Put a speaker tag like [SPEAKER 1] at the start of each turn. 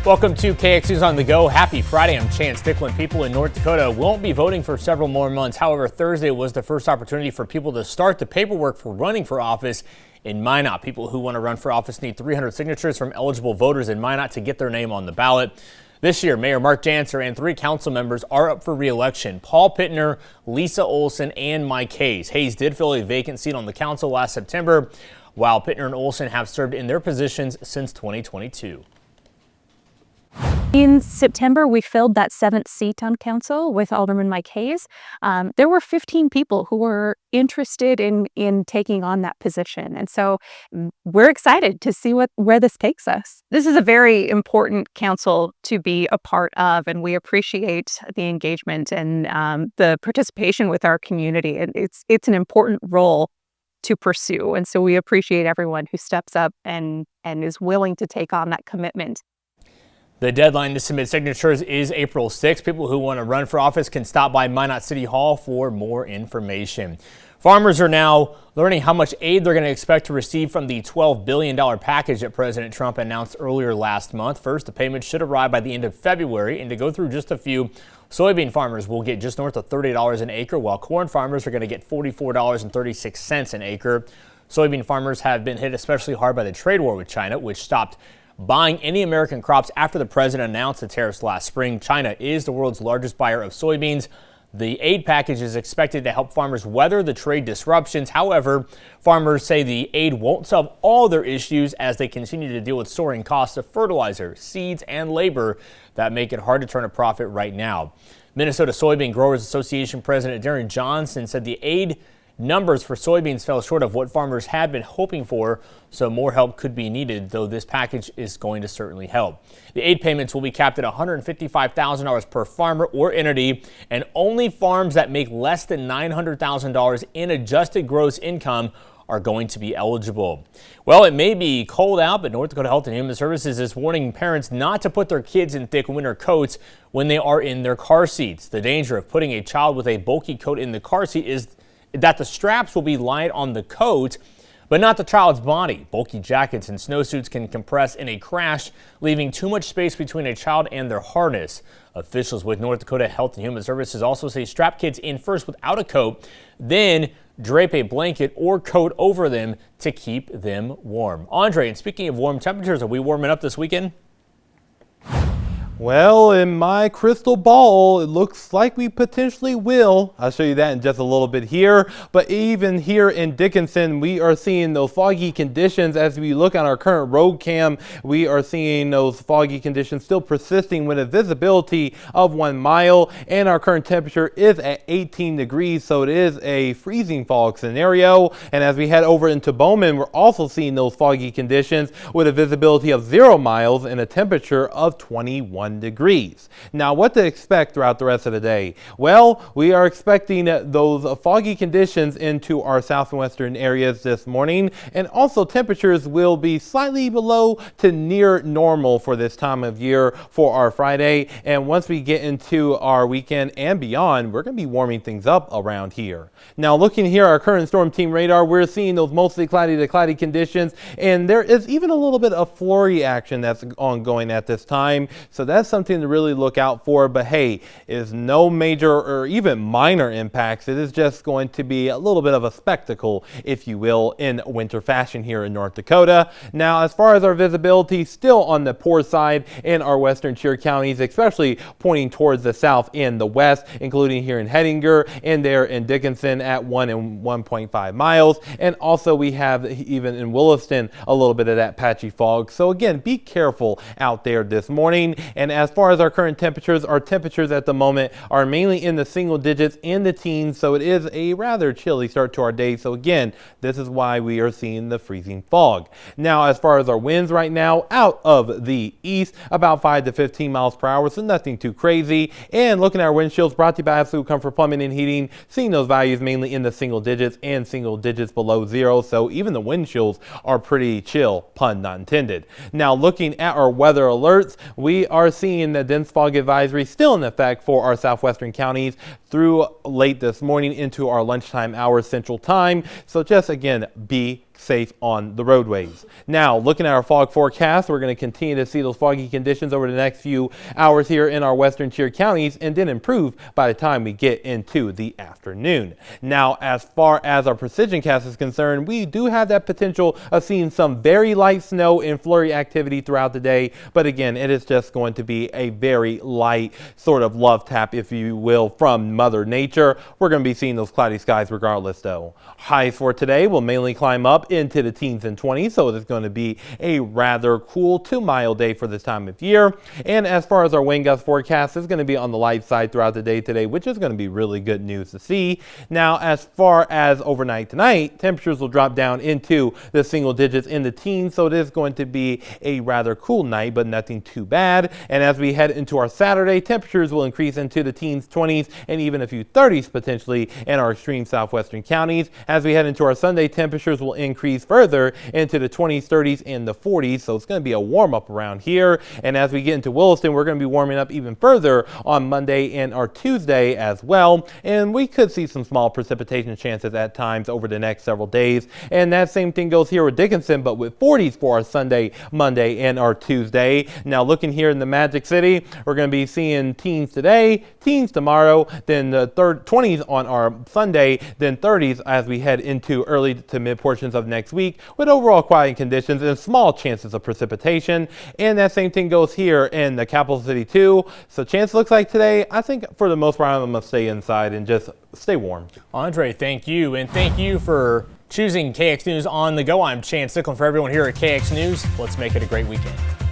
[SPEAKER 1] Welcome to KX News on the Go. Happy Friday. I'm Chance Dicklin. People in North Dakota won't be voting for several more months. However, Thursday was the first opportunity for people to start the paperwork for running for office in Minot. People who want to run for office need 300 signatures from eligible voters in Minot to get their name on the ballot. This year, Mayor Mark Janser and 3 council members are up for re-election: Paul Pittner, Lisa Olson, and Mike Hayes. Hayes did fill a vacant seat on the council last September, while Pittner and Olson have served in their positions since 2022.
[SPEAKER 2] In September, we filled that 7th seat on council with Alderman Mike Hayes. There were 15 people who were interested in taking on that position. And so we're excited to see where this takes us. This is a very important council to be a part of, and we appreciate the engagement and the participation with our community. And it's an important role to pursue. And so we appreciate everyone who steps up and is willing to take on that commitment.
[SPEAKER 1] The deadline to submit signatures is April 6th. People who want to run for office can stop by Minot City Hall for more information. Farmers are now learning how much aid they're going to expect to receive from the $12 billion package that President Trump announced earlier last month. First, the payment should arrive by the end of February, and to go through just a few, soybean farmers will get just north of $30 an acre, while corn farmers are going to get $44.36 an acre. Soybean farmers have been hit especially hard by the trade war with China, which stopped buying any American crops after the president announced the tariffs last spring. China is the world's largest buyer of soybeans. The aid package is expected to help farmers weather the trade disruptions. However, farmers say the aid won't solve all their issues as they continue to deal with soaring costs of fertilizer, seeds, and labor that make it hard to turn a profit right now. Minnesota Soybean Growers Association President Darren Johnson said the aid numbers for soybeans fell short of what farmers had been hoping for, so more help could be needed, though this package is going to certainly help. The aid payments will be capped at $155,000 per farmer or entity, and only farms that make less than $900,000 in adjusted gross income are going to be eligible. Well, it may be cold out, but North Dakota Health and Human Services is warning parents not to put their kids in thick winter coats when they are in their car seats. The danger of putting a child with a bulky coat in the car seat is that the straps will be light on the coat, but not the child's body. Bulky jackets and snowsuits can compress in a crash, leaving too much space between a child and their harness. Officials with North Dakota Health and Human Services also say strap kids in first without a coat, then drape a blanket or coat over them to keep them warm. Andre, and speaking of warm temperatures, are we warming up this weekend?
[SPEAKER 3] Well, in my crystal ball, it looks like we potentially will. I'll show you that in just a little bit here. But even here in Dickinson, we are seeing those foggy conditions. As we look on our current road cam, we are seeing those foggy conditions still persisting with a visibility of 1 mile. And our current temperature is at 18 degrees, so it is a freezing fog scenario. And as we head over into Bowman, we're also seeing those foggy conditions with a visibility of 0 miles and a temperature of 21 degrees. Now, what to expect throughout the rest of the day? Well, we are expecting those foggy conditions into our south and western areas this morning, and also temperatures will be slightly below to near normal for this time of year for our Friday. And once we get into our weekend and beyond, we're going to be warming things up around here. Now, looking here, our current storm team radar, we're seeing those mostly cloudy to cloudy conditions, and there is even a little bit of flurry action that's ongoing at this time. So that's something to really look out for. But hey, is no major or even minor impacts. It is just going to be a little bit of a spectacle, if you will, in winter fashion here in North Dakota. Now, as far as our visibility, still on the poor side in our western tier counties, especially pointing towards the south and the west, including here in Hettinger and there in Dickinson at 1 and 1.5 miles. And also we have even in Williston a little bit of that patchy fog. So again, be careful out there this morning. And as far as our current temperatures, our temperatures at the moment are mainly in the single digits and the teens, so it is a rather chilly start to our day. So again, this is why we are seeing the freezing fog. Now, as far as our winds right now, out of the east, about 5 to 15 miles per hour, so nothing too crazy. And looking at our wind chills brought to you by Absolute Comfort Plumbing and Heating, seeing those values mainly in the single digits and single digits below 0, so even the wind chills are pretty chill, pun not intended. Now, looking at our weather alerts, we are seeing the dense fog advisory still in effect for our southwestern counties through late this morning into our lunchtime hour Central Time. So just again, be safe on the roadways. Now, looking at our fog forecast, we're going to continue to see those foggy conditions over the next few hours here in our western tier counties, and then improve by the time we get into the afternoon. Now, as far as our precision cast is concerned, we do have that potential of seeing some very light snow and flurry activity throughout the day, but again, it is just going to be a very light sort of love tap, if you will, from Mother Nature. We're going to be seeing those cloudy skies regardless though. Highs for today will mainly climb up into the teens and 20s, so it's going to be a rather cool to mild day for this time of year. And as far as our wind gust forecast, it's going to be on the light side throughout the day today, which is going to be really good news to see. Now, as far as overnight tonight, temperatures will drop down into the single digits in the teens, so it is going to be a rather cool night, but nothing too bad. And as we head into our Saturday, temperatures will increase into the teens, 20s, and even a few 30s potentially in our extreme southwestern counties. As we head into our Sunday, temperatures will increase further into the 20s, 30s, and the 40s. So it's going to be a warm up around here. And as we get into Williston, we're going to be warming up even further on Monday and our Tuesday as well. And we could see some small precipitation chances at times over the next several days. And that same thing goes here with Dickinson, but with 40s for our Sunday, Monday, and our Tuesday. Now looking here in the Magic City, we're going to be seeing teens today, teens tomorrow, then the 20s on our Sunday, then 30s as we head into early to mid portions of next week, with overall quiet conditions and small chances of precipitation. And that same thing goes here in the capital city too. So chance looks like today, I think for the most part, I'm going to stay inside and just stay warm.
[SPEAKER 1] Andre, thank you. And thank you for choosing KX News on the go. I'm Chance Nicklin. For everyone here at KX News, let's make it a great weekend.